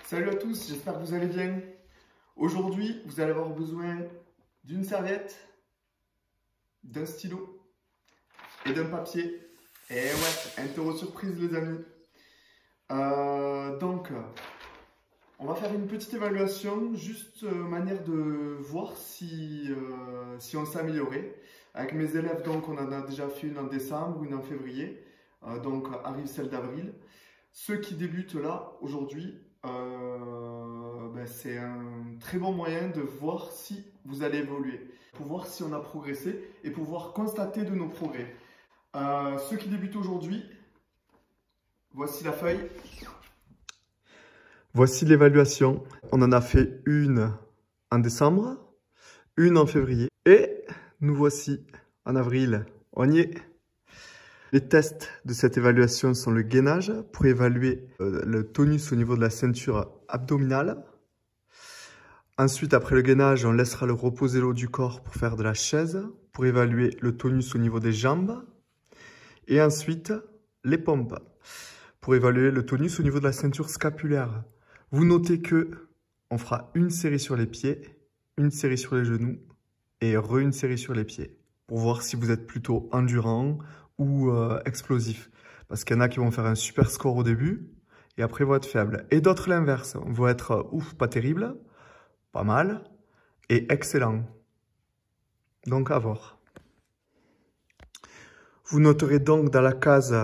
Salut à tous, j'espère que vous allez bien. Aujourd'hui, vous allez avoir besoin d'une serviette, d'un stylo et d'un papier. Et ouais, interro surprise les amis. Donc, on va faire une petite évaluation, juste manière de voir si on s'est amélioré. Avec mes élèves, donc, on en a déjà fait une en décembre, une en février. Donc, arrive celle d'avril. Ceux qui débutent là, aujourd'hui, c'est un très bon moyen de voir si vous allez évoluer, pour voir si on a progressé et pouvoir constater de nos progrès. Ceux qui débutent aujourd'hui, voici la feuille. Voici l'évaluation. On en a fait une en décembre, une en février et nous voici en avril. On y est. Les tests de cette évaluation sont le gainage pour évaluer le tonus au niveau de la ceinture abdominale. Ensuite, après le gainage, on laissera le reposer le haut du corps pour faire de la chaise, pour évaluer le tonus au niveau des jambes. Et ensuite, les pompes, pour évaluer le tonus au niveau de la ceinture scapulaire. Vous notez que on fera une série sur les pieds, une série sur les genoux et une série sur les pieds, pour voir si vous êtes plutôt endurant ou explosif. Parce qu'il y en a qui vont faire un super score au début et après vont être faibles. Et d'autres l'inverse, vont être ouf, pas terrible, pas mal et excellent. Donc à voir. Vous noterez donc dans la case,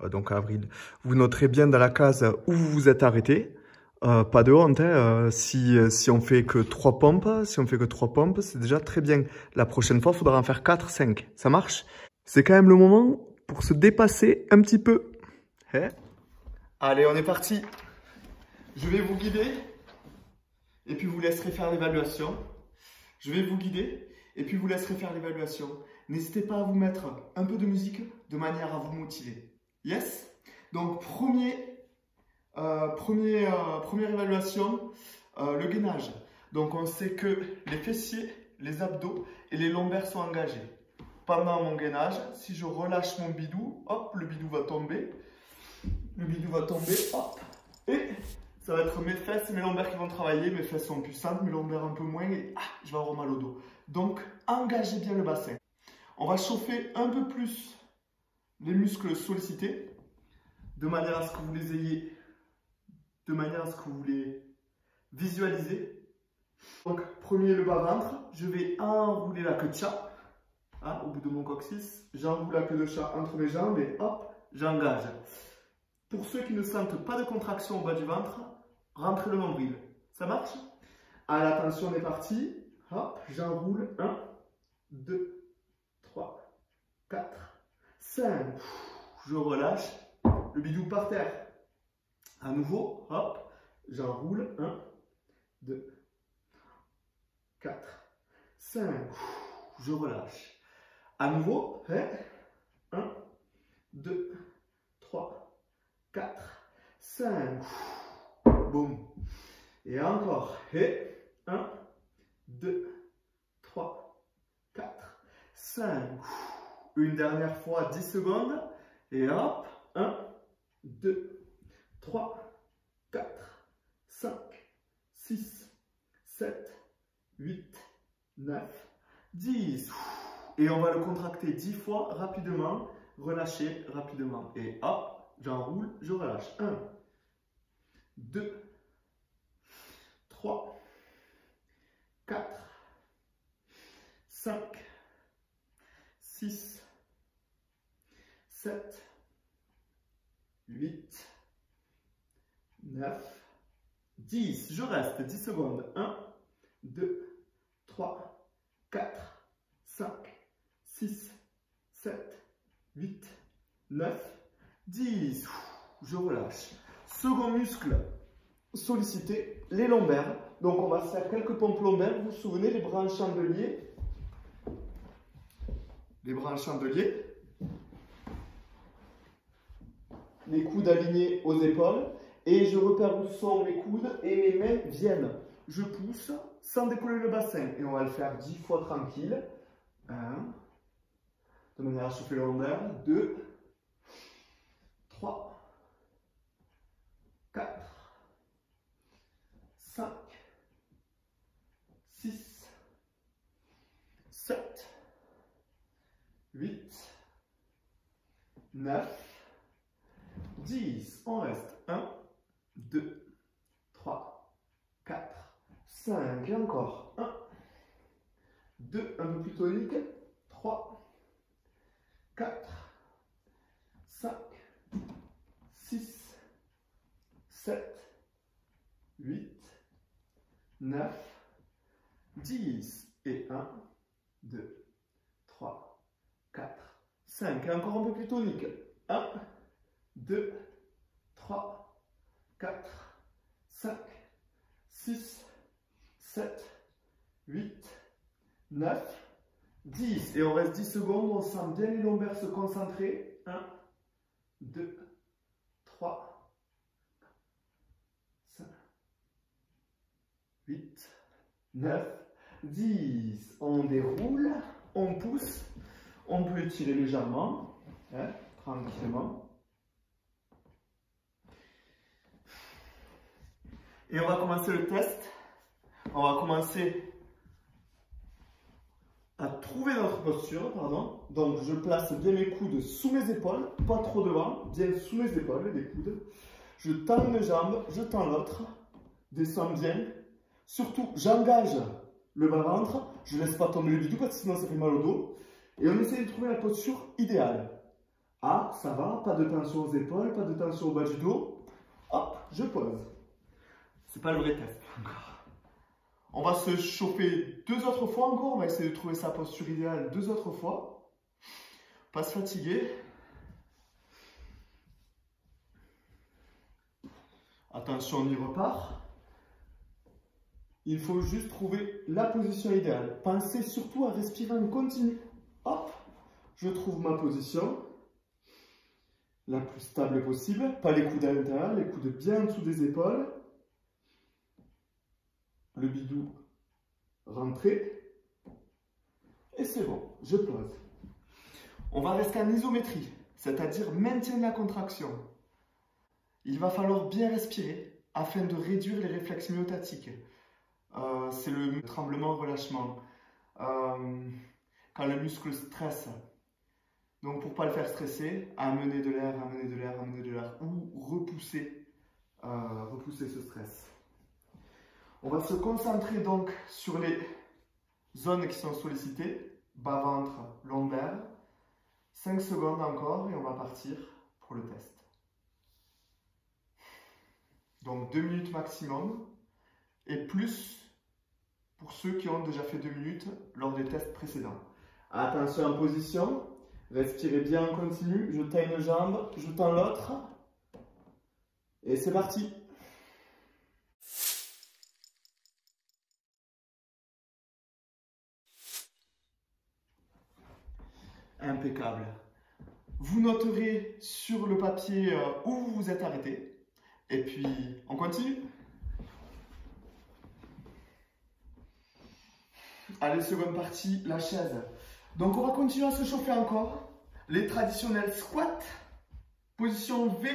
donc à avril, vous noterez bien dans la case où vous vous êtes arrêté. Pas de honte, hein. Si on fait que 3 pompes, c'est déjà très bien. La prochaine fois, il faudra en faire 4, 5. Ça marche? C'est quand même le moment pour se dépasser un petit peu. Hein? Allez, on est parti. Je vais vous guider et puis vous laisserez faire l'évaluation. Je vais vous guider et puis vous laisserez faire l'évaluation. N'hésitez pas à vous mettre un peu de musique de manière à vous motiver. Yes? Donc, première évaluation, le gainage. Donc, on sait que les fessiers, les abdos et les lombaires sont engagés. Pendant mon gainage, si je relâche mon bidou, hop, le bidou va tomber. Le bidou va tomber, hop. Et ça va être mes fesses et mes lombaires qui vont travailler. Mes fesses sont puissantes, mes lombaires un peu moins et je vais avoir mal au dos. Donc, engagez bien le bassin. On va chauffer un peu plus les muscles sollicités, de manière à ce que vous les ayez, de manière à ce que vous les visualisez. Donc, premier le bas-ventre, je vais enrouler la queue de chat. Au bout de mon coccyx, j'enroule la queue de chat entre mes jambes et hop, j'engage. Pour ceux qui ne sentent pas de contraction au bas du ventre, rentrez le nombril. Ça marche? Allez, attention, on est parti. Hop, j'enroule. 1, 2, 3, 4, 5. Je relâche. Le bidou par terre. À nouveau, hop, j'enroule. 1, 2, 4, 5. Je relâche. À nouveau, 1, 2, 3, 4, 5. Boum. Et encore. 1, 2, 3, 4, 5. Une dernière fois, 10 secondes. Et hop. 1, 2, 3, 4, 5, 6, 7, 8, 9, 10. Et on va le contracter 10 fois rapidement, relâcher rapidement. Et hop, j'enroule, je relâche. 1, 2, 3, 4, 5, 6, 7, 8, 9, 10. Je reste 10 secondes. 1, 2, 3, 4, 5, 6, 7, 8, 9, 10. Je relâche. Second muscle sollicité, les lombaires. Donc on va faire quelques pompes lombaires. Vous vous souvenez, les bras en chandelier. Les bras en chandelier. Les coudes alignés aux épaules. Et je repère où sont mes coudes et mes mains viennent. Je pousse sans décoller le bassin. Et on va le faire 10 fois tranquille. 1. De manière à chauffer le lombaire. 2. 3. 4. 5, 6, 7, 8, 9, 10. On reste 1, 2, 3, 4, 5. Et encore 1, 2, un peu plus tonique. 3, 4, 5, 6, 7, 8, 9, 10. Et 1, 2, 3, 4, 5. Et encore un peu plus tonique. 1, 2, 3, 4, 5, 6, 7, 8, 9, 10. Et on reste 10 secondes. On sent bien les lombaires se concentrer. 1, 2, 3, 5, 8, 9, 10. On déroule, on pousse, on peut étirer légèrement, hein, tranquillement. Et on va commencer le test. On va commencer à trouver notre posture, pardon. Donc je place bien mes coudes sous mes épaules, pas trop devant, bien sous mes épaules, les coudes. Je tends une jambe, je tends l'autre, descends bien. Surtout, j'engage le bas-ventre, je ne laisse pas tomber le bidou parce que sinon ça fait mal au dos. Et on essaie de trouver la posture idéale. Ah, ça va, pas de tension aux épaules, pas de tension au bas du dos. Hop, je pose. C'est pas le vrai test encore. On va se chauffer 2 autres fois encore. On va essayer de trouver sa posture idéale 2 autres fois. Pas se fatiguer. Attention, on y repart. Il faut juste trouver la position idéale. Pensez surtout à respirer en continu. Hop, je trouve ma position la plus stable possible. Pas les coudes à l'intérieur, les coudes bien en dessous des épaules. Le bidou rentré. Et c'est bon, je pose. On va rester en isométrie, c'est-à-dire maintien de la contraction. Il va falloir bien respirer afin de réduire les réflexes myotatiques. C'est le tremblement-relâchement. Quand le muscle stresse. Donc pour ne pas le faire stresser, amener de l'air, amener de l'air, amener de l'air ou repousser ce stress. On va se concentrer donc sur les zones qui sont sollicitées, bas-ventre, lombaire. 5 secondes encore et on va partir pour le test. Donc 2 minutes maximum et plus pour ceux qui ont déjà fait 2 minutes lors des tests précédents. Attention en position, respirez bien en continu, je tends une jambe, je tends l'autre et c'est parti. Impeccable. Vous noterez sur le papier où vous vous êtes arrêté. Et puis, on continue. Allez, seconde partie, la chaise. Donc, on va continuer à se chauffer encore. Les traditionnels squats. Position V.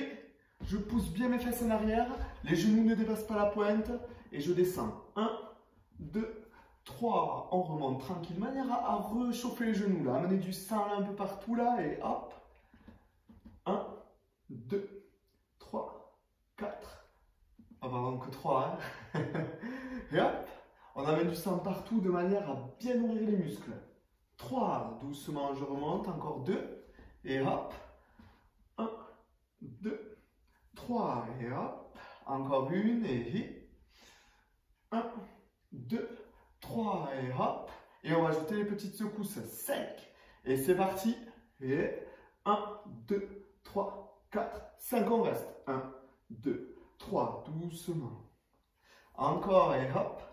Je pousse bien mes fesses en arrière. Les genoux ne dépassent pas la pointe. Et je descends. 1, 2, 3, on remonte tranquille, de manière à rechauffer les genoux là, amener du sang là, un peu partout là et hop. 1, 2, 3, 4. Ah pardon, que 3 hein. Et hop, on amène du sang partout de manière à bien nourrir les muscles. 3, doucement je remonte, encore 2 et hop. 1, 2, 3 et hop. Encore une et 1, 2, 3 et hop. Et on va ajouter les petites secousses sec. Et c'est parti. Et 1, 2, 3, 4, 5. On reste. 1, 2, 3. Doucement. Encore et hop.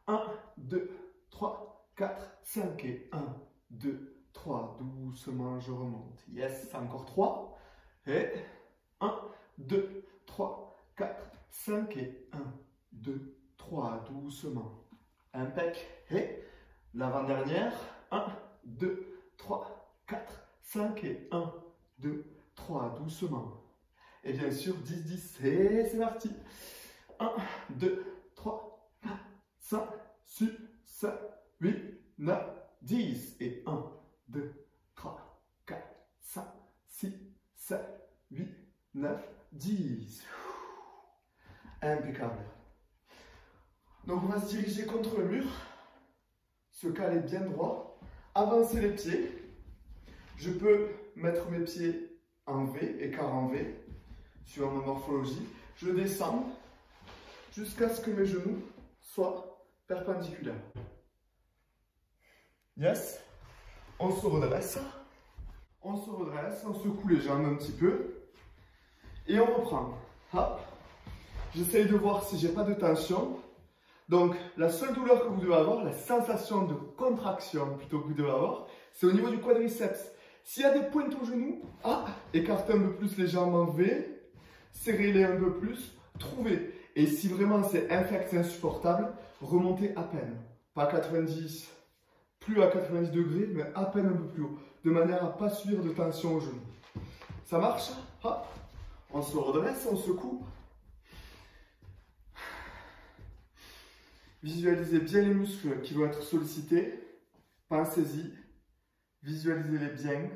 1, 2, 3, 4, 5. Et 1, 2, 3. Doucement, je remonte. Yes. Encore 3. Et 1, 2, 3, 4, 5. Et 1, 2, 3. Doucement. Impec. Et l'avant-dernière. 1, 2, 3, 4, 5 et 1, 2, 3. Doucement. Et bien sûr, 10, 10. Et c'est parti. 1, 2, 3, 5, 6, 7, 8, 9, 10. Et 1, 2, 3, 4, 5, 6, 7, 8, 9, 10. Impeccable. Donc on va se diriger contre le mur, se caler bien droit, avancer les pieds. Je peux mettre mes pieds en V, écart en V, sur ma morphologie. Je descends jusqu'à ce que mes genoux soient perpendiculaires. Yes. On se redresse. On se redresse, on secoue les jambes un petit peu. Et on reprend. Hop. J'essaye de voir si j'ai pas de tension. Donc, la seule douleur que vous devez avoir, la sensation de contraction plutôt que vous devez avoir, c'est au niveau du quadriceps. S'il y a des pointes au genou, écartez un peu plus les jambes en V, serrez-les un peu plus, trouvez. Et si vraiment c'est infect, c'est insupportable, remontez à peine. Pas à 90, plus à 90 degrés, mais à peine un peu plus haut, de manière à ne pas subir de tension au genou. Ça marche? Hop. On se redresse, on secoue. Visualisez bien les muscles qui vont être sollicités. Pensez-y. Visualisez-les bien.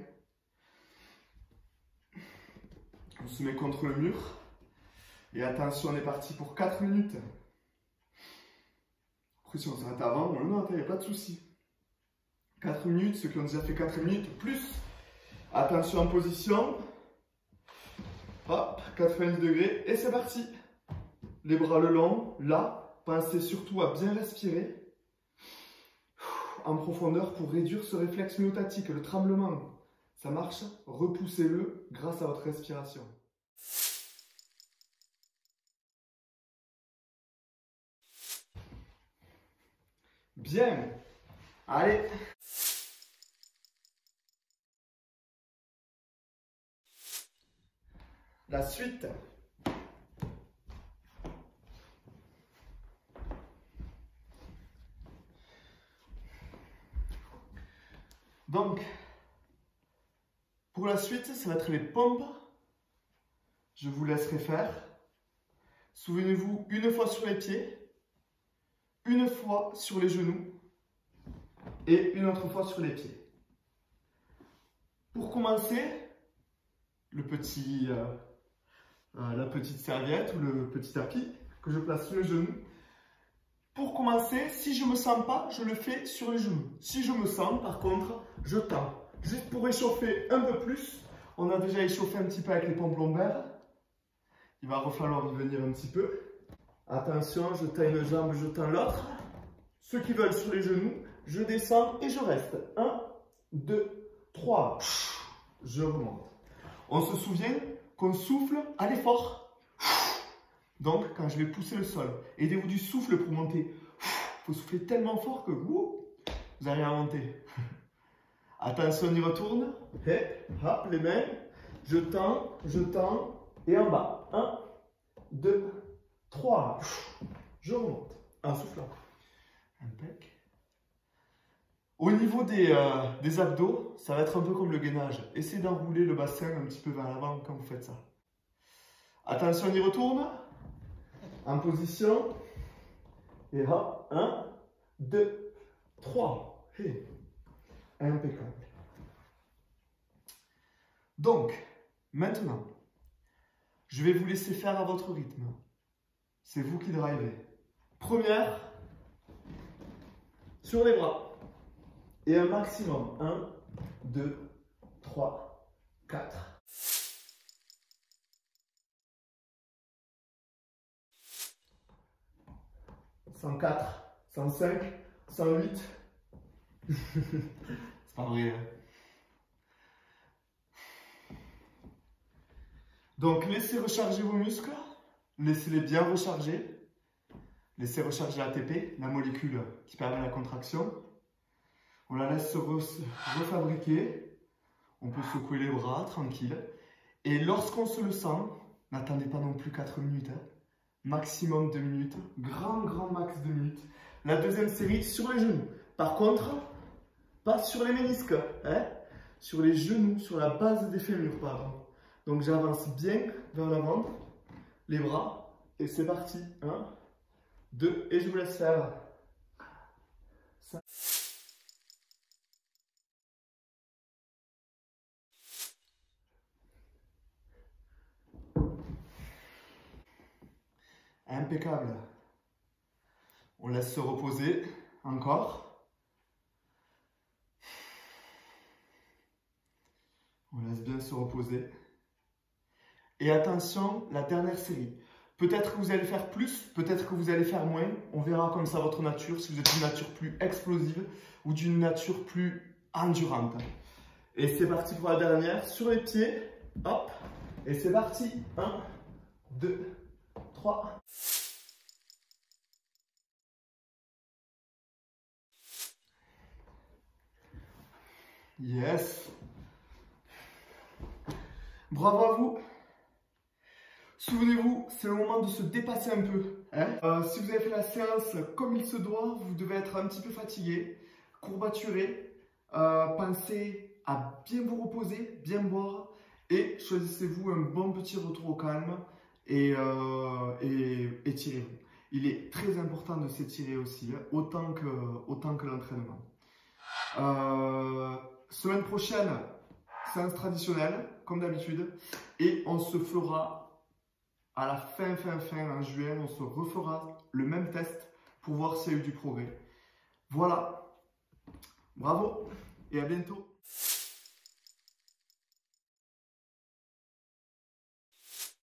On se met contre le mur. Et attention, on est parti pour 4 minutes. Après, si on s'arrête avant, non, il n'y a pas de souci. 4 minutes, ceux qui ont déjà fait 4 minutes, plus. Attention en position. Hop, 90 degrés. Et c'est parti. Les bras le long, là. Pensez surtout à bien respirer en profondeur pour réduire ce réflexe myotatique, le tremblement. Ça marche? Repoussez-le grâce à votre respiration. Bien. Allez. La suite. Donc, pour la suite, ça va être les pompes. Je vous laisserai faire. Souvenez-vous, une fois sur les pieds, une fois sur les genoux et une autre fois sur les pieds. Pour commencer, la petite serviette ou le petit tapis que je place sur les genoux. Pour commencer, si je ne me sens pas, je le fais sur les genoux. Si je me sens, par contre, je tends. Juste pour échauffer un peu plus, on a déjà échauffé un petit peu avec les pompes lombaires. Il va falloir y venir un petit peu. Attention, je tends une jambe, je tends l'autre. Ceux qui veulent sur les genoux, je descends et je reste. 1, 2, 3. Je remonte. On se souvient qu'on souffle à l'effort. Donc, quand je vais pousser le sol, aidez-vous du souffle pour monter. Il faut souffler tellement fort que vous n'arrivez à monter. Attention, on y retourne. Et hop, les mains. Je tends, et en bas. 1, 2, 3. Je remonte. En soufflant. Impec. Au niveau des abdos, ça va être un peu comme le gainage. Essayez d'enrouler le bassin un petit peu vers l'avant quand vous faites ça. Attention, on y retourne. En position. Et hop, 1, 2, 3. Et impeccable. Donc, maintenant, je vais vous laisser faire à votre rythme. C'est vous qui drivez. Première, sur les bras. Et un maximum. 1, 2, 3, 4. 104, 105, 108. C'est pas vrai. Donc, laissez recharger vos muscles. Laissez-les bien recharger. Laissez recharger l'ATP, la molécule qui permet la contraction. On la laisse se refabriquer. On peut secouer les bras, tranquille. Et lorsqu'on se le sent, n'attendez pas non plus 4 minutes. Maximum 2 minutes. Grand max 2 minutes. La deuxième série sur les genoux. Par contre, pas sur les ménisques. Sur les genoux, sur la base des fémurs, pardon. Donc j'avance bien vers l'avant. Les bras. Et c'est parti. 1, 2, et je vous laisse faire. Impeccable. On laisse se reposer. Encore. On laisse bien se reposer. Et attention, la dernière série. Peut-être que vous allez faire plus, peut-être que vous allez faire moins. On verra comme ça votre nature, si vous êtes d'une nature plus explosive ou d'une nature plus endurante. Et c'est parti pour la dernière. Sur les pieds. Hop. Et c'est parti. 1, 2, 3. Yes. Bravo à vous. Souvenez-vous, c'est le moment de se dépasser un peu. Hein? Si vous avez fait la séance comme il se doit, vous devez être un petit peu fatigué, courbaturé. Pensez à bien vous reposer, bien boire et choisissez-vous un bon petit retour au calme et étirez-vous. Il est très important de s'étirer aussi, hein, autant que l'entraînement. Semaine prochaine, séance traditionnelle, comme d'habitude, et on se fera à la fin en juin, on se refera le même test pour voir s'il y a eu du progrès. Voilà, bravo et à bientôt.